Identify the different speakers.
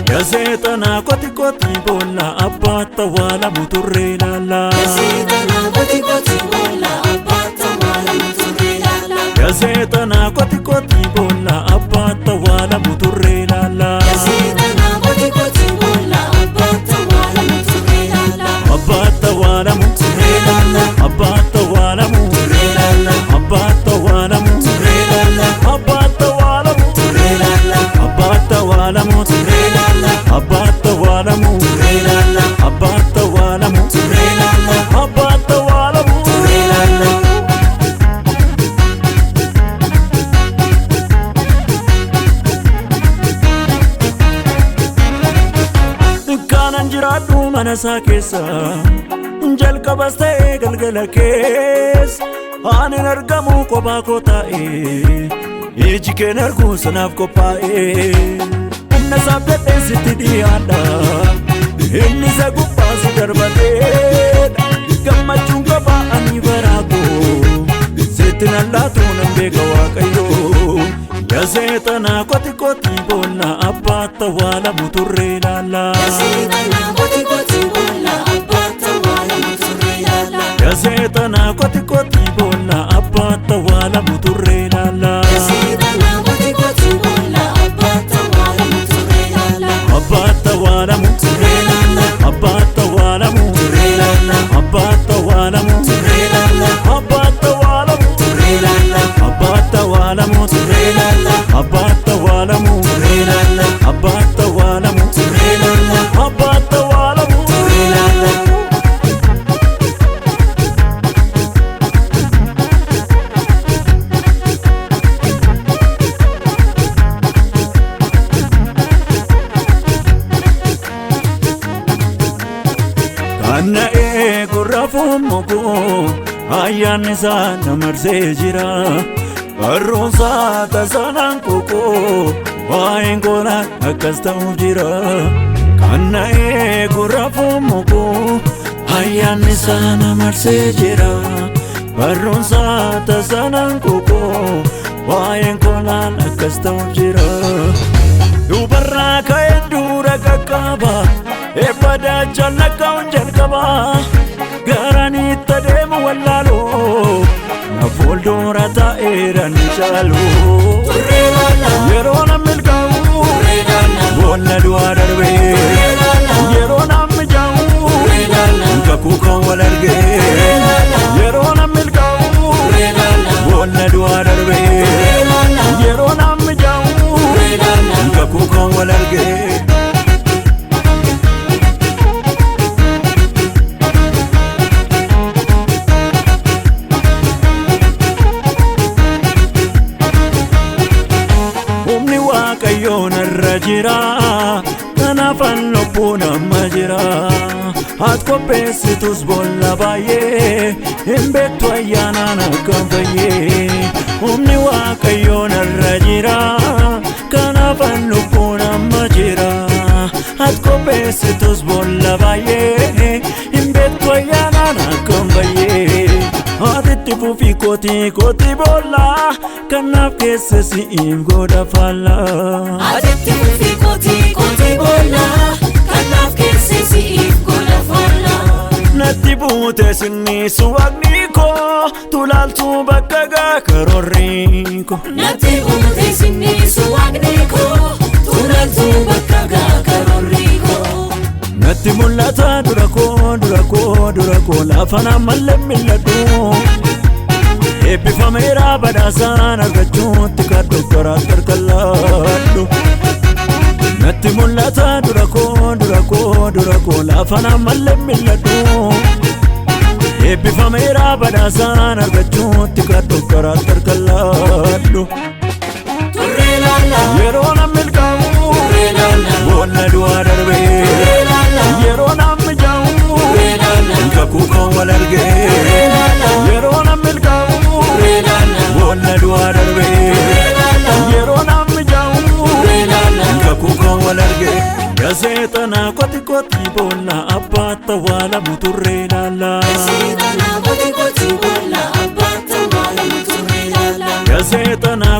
Speaker 1: Gazetana koti koti bola abata wala muturre lala.
Speaker 2: Gazetana koti koti bola abata wala muturre lala.
Speaker 1: Gazetana koti koti bola abata wala muturre lala.
Speaker 2: Gazetana koti koti bola abata wala muturre lala.
Speaker 1: Abata wala muturre lala. Abata wala muturre lala. Abata wala muturre lala. Abata wala muturre lala. Abata wala muturre lala. Abata wala muturre lala. Abata wala muturre lala. Abata wala muturre lala. Kanan jiradu manasa kesa jalqabas ta'e galgala kees anin argamu kophaa koo taa'e iji keen arguu sanaaf qophaa'e humna isaaf dadheen sitti dhiyaadha inni isa gubbaa si darbateedha gammachuun qabaa ani baraa koo sitti nan laatu nan beeka waaqayyoo gazetana koti koti bola abata wala muturre lala.
Speaker 2: Gazetana koti koti bola abata wala muturre lala.
Speaker 1: Gazetana koti koti bola abata wala muturre lala.
Speaker 2: Gazetana koti koti bola abata wala muturre lala.
Speaker 1: Abata wala muturre lala. Abata wala muturre lala. Abata wala muturre lala. Abata wala muturre lala. Abata wala muturre lala. Abata wala muturre lala. Abata wala muturre lala. Abata wala muturre lala. Kana gurra fumuku ayyan isa namarsee jira barroonsa tasaanaan koko waa'een koona akkas ta'uuf jira. Kana gurra fumuku ayyan isa namarsee jira barroonsa tasaanaan koko waa'een koona akkas ta'uuf jira. Dubarraa ka'een dura qaqqaba ebbada jallaqaun jalqaba garanitti adeemu wallaaloo na fuuldura taa'eera ni caalu yeroo namni milkaa'u boonna du'aa darbee yeroo namni jaa'u kakuu kan wal argee yeroo namni milkaa'u boonna du'aa darbee yeroo namni jaa'u kakuu kan wal argee. Jira kanaafan lubbuun amma jira ati qopheessitus boolla baay'ee hin beektu ayyaanaan akkam fayyee humni waaqayyoo narra jira kanaafan lubbuun amma jira ati qopheessitus boolla baay'ee hin beektu ayyaanaan akkam fayyee ati fufi koti koti boolla kanaaf keessa si'iif godha faallaa.
Speaker 2: Ati fufi koti koti boolla kanaaf keessa si'iif godha faallaa.
Speaker 1: Natti buute sinniisu waaqni koo tulaaltu bakka gaa karoorri koo.
Speaker 2: Natti buute sinniisu waaqni koo tulaaltu bakka gaa karoorri koo.
Speaker 1: Natti mul'ata dura koo lafa nama lammiladhu eebbifameera badhaasaan argachuutti kadhu garaa qarqallaadhu natti mul'ata dura koo laafana malee mil'adhu eebbifameera badhaasaan argachuutti kadhu garaa qarqallaadhu yeroo namni milkaa'u boonna du'aa darbee yeroo namni mijaa'u kakuu koo wal argee yeroo namni milkaa'u boonna du'aa darbee yeroo namni mijaa'u kakuu koo wal argee gazeexana koti boonna abbaata waala muturree laala gazeexana